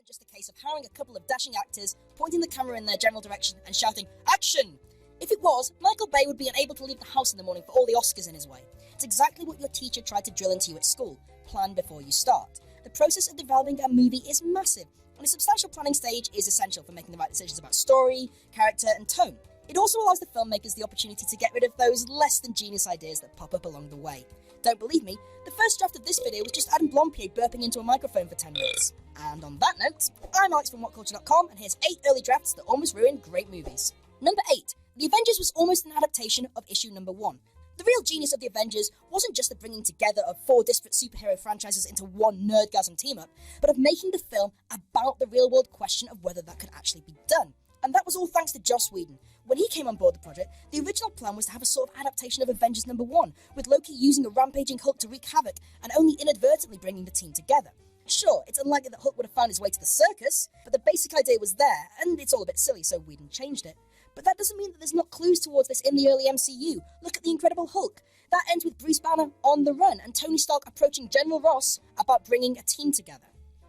wasn't just a case of hiring a couple of dashing actors, pointing the camera in their general direction and shouting, "Action!" If it was, Michael Bay would be unable to leave the house in the morning for all the Oscars in his way. It's exactly what your teacher tried to drill into you at school. Plan before you start. The process of developing a movie is massive, and a substantial planning stage is essential for making the right decisions about story, character, and tone. It also allows the filmmakers the opportunity to get rid of those less than genius ideas that pop up along the way. Don't believe me? The first draft of this video was just Adam Blompier burping into a microphone for 10 minutes. And on that note, I'm Alex from WhatCulture.com, and here's 8 early drafts that almost ruined great movies. Number 8. The Avengers was almost an adaptation of issue number 1. The real genius of the Avengers wasn't just the bringing together of 4 disparate superhero franchises into one nerdgasm team-up, but of making the film about the real-world question of whether that could actually be done. And that was all thanks to Joss Whedon. When he came on board the project, the original plan was to have a sort of adaptation of Avengers number 1, with Loki using a rampaging Hulk to wreak havoc and only inadvertently bringing the team together. Sure, it's unlikely that Hulk would have found his way to the circus, but the basic idea was there, and it's all a bit silly, so Whedon changed it. But that doesn't mean that there's not clues towards this in the early MCU. Look at the Incredible Hulk. That ends with Bruce Banner on the run, and Tony Stark approaching General Ross about bringing a team together.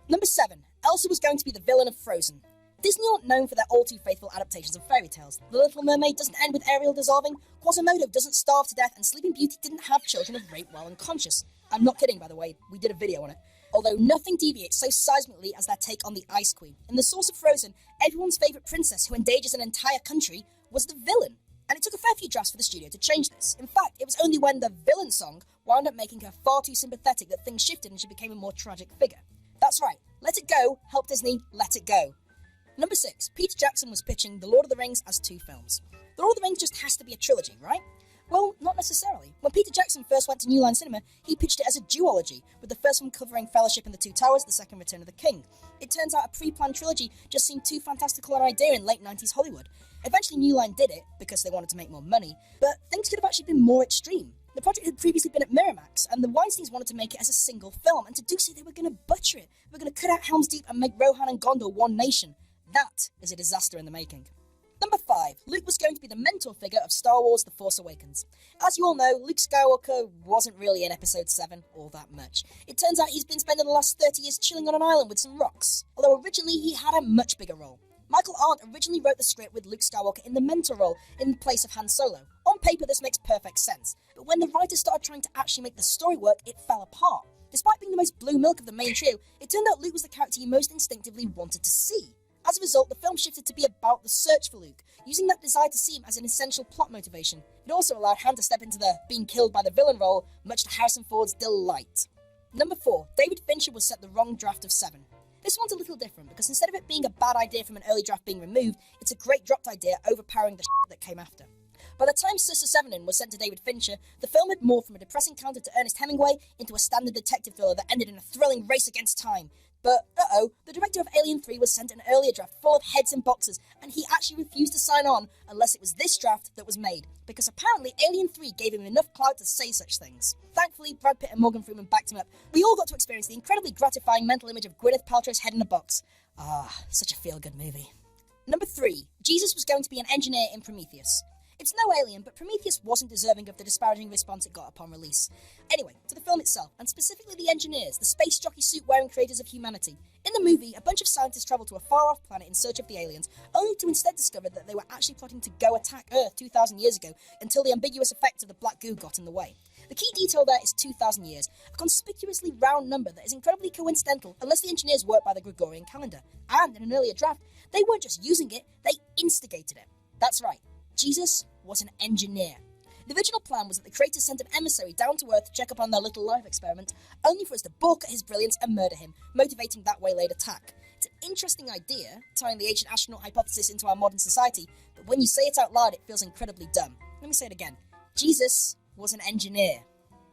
Number 7. Elsa was going to be the villain of Frozen. Disney aren't known for their all-too-faithful adaptations of fairy tales. The Little Mermaid doesn't end with Ariel dissolving, Quasimodo doesn't starve to death, and Sleeping Beauty didn't have children of raped while unconscious. I'm not kidding, by the way, we did a video on it. Although nothing deviates so seismically as their take on the Ice Queen. In the source of Frozen, everyone's favourite princess who endangers an entire country was the villain. And it took a fair few drafts for the studio to change this. In fact, it was only when the villain song wound up making her far too sympathetic that things shifted and she became a more tragic figure. That's right, let it go, help Disney, let it go. Number 6, Peter Jackson was pitching The Lord of the Rings as 2 films. The Lord of the Rings just has to be a trilogy, right? Well, not necessarily. When Peter Jackson first went to New Line Cinema, he pitched it as a duology, with the first one covering Fellowship and the Two Towers, the second Return of the King. It turns out a pre-planned trilogy just seemed too fantastical an idea in late 90s Hollywood. Eventually New Line did it, because they wanted to make more money, but things could have actually been more extreme. The project had previously been at Miramax, and the Weinsteins wanted to make it as a single film, and to do so they were going to butcher it. They were going to cut out Helm's Deep and make Rohan and Gondor one nation. That is a disaster in the making. Number 5. Luke was going to be the mentor figure of Star Wars The Force Awakens. As you all know, Luke Skywalker wasn't really in Episode 7 all that much. It turns out he's been spending the last 30 years chilling on an island with some rocks, although originally he had a much bigger role. Michael Arndt originally wrote the script with Luke Skywalker in the mentor role in place of Han Solo. On paper this makes perfect sense, but when the writers started trying to actually make the story work, it fell apart. Despite being the most blue milk of the main trio, it turned out Luke was the character you most instinctively wanted to see. As a result, the film shifted to be about the search for Luke, using that desire to see him as an essential plot motivation. It also allowed Han to step into the being killed by the villain role, much to Harrison Ford's delight. Number 4. David Fincher was set the wrong draft of 7. This one's a little different, because instead of it being a bad idea from an early draft being removed, it's a great dropped idea overpowering the shit that came after. By the time Sister Sevenin was sent to David Fincher, the film had morphed from a depressing counter to Ernest Hemingway into a standard detective thriller that ended in a thrilling race against time. But, the director of Alien 3 was sent an earlier draft full of heads and boxes, and he actually refused to sign on unless it was this draft that was made, because apparently Alien 3 gave him enough clout to say such things. Thankfully, Brad Pitt and Morgan Freeman backed him up. We all got to experience the incredibly gratifying mental image of Gwyneth Paltrow's head in a box. Such a feel-good movie. Number 3. Jesus was going to be an engineer in Prometheus. It's no Alien, but Prometheus wasn't deserving of the disparaging response it got upon release. Anyway, to the film itself, and specifically the engineers, the space jockey suit-wearing creators of humanity. In the movie, a bunch of scientists travel to a far-off planet in search of the aliens, only to instead discover that they were actually plotting to go attack Earth 2,000 years ago, until the ambiguous effects of the black goo got in the way. The key detail there is 2,000 years, a conspicuously round number that is incredibly coincidental unless the engineers work by the Gregorian calendar. And in an earlier draft, they weren't just using it, they instigated it. That's right. Jesus was an engineer. The original plan was that the creators sent an emissary down to Earth to check up on their little life experiment, only for us to balk at his brilliance and murder him, motivating that waylaid attack. It's an interesting idea, tying the ancient astronaut hypothesis into our modern society, but when you say it out loud, it feels incredibly dumb. Let me say it again. Jesus was an engineer.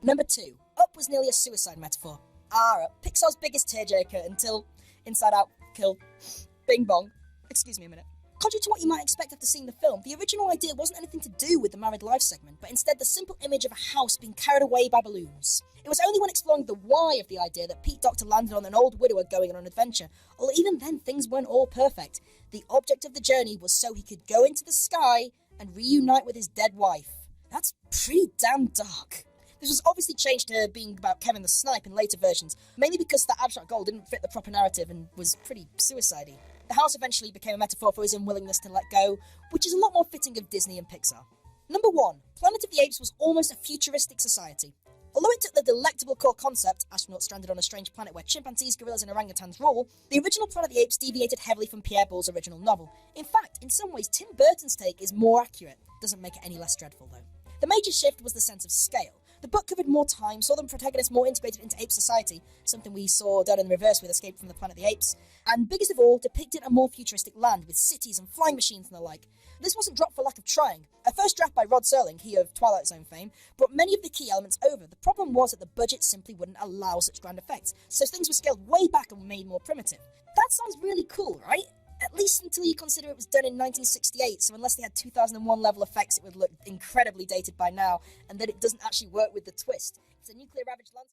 Number 2. Up was nearly a suicide metaphor. Up, Pixar's biggest tearjerker until Inside Out killed Bing Bong. Excuse me a minute. Contrary to what you might expect after seeing the film, the original idea wasn't anything to do with the married life segment, but instead the simple image of a house being carried away by balloons. It was only when exploring the why of the idea that Pete Docter landed on an old widower going on an adventure, although even then things weren't all perfect. The object of the journey was so he could go into the sky and reunite with his dead wife. That's pretty damn dark. This was obviously changed to being about Kevin the Snipe in later versions, mainly because that abstract goal didn't fit the proper narrative and was pretty suicide-y. The house eventually became a metaphor for his unwillingness to let go, which is a lot more fitting of Disney and Pixar. Number 1. Planet of the Apes was almost a futuristic society. Although it took the delectable core concept, astronauts stranded on a strange planet where chimpanzees, gorillas and orangutans rule, the original Planet of the Apes deviated heavily from Pierre Boulle's original novel. In fact, in some ways, Tim Burton's take is more accurate. Doesn't make it any less dreadful, though. The major shift was the sense of scale. The book covered more time, saw the protagonists more integrated into ape society, something we saw done in the reverse with Escape from the Planet of the Apes, and biggest of all, depicted a more futuristic land with cities and flying machines and the like. This wasn't dropped for lack of trying. A first draft by Rod Serling, he of Twilight Zone fame, brought many of the key elements over. The problem was that the budget simply wouldn't allow such grand effects, so things were scaled way back and made more primitive. That sounds really cool, right? At least until you consider it was done in 1968, so unless they had 2001 level effects, it would look incredibly dated by now, and that it doesn't actually work with the twist. It's a nuclear ravaged landscape.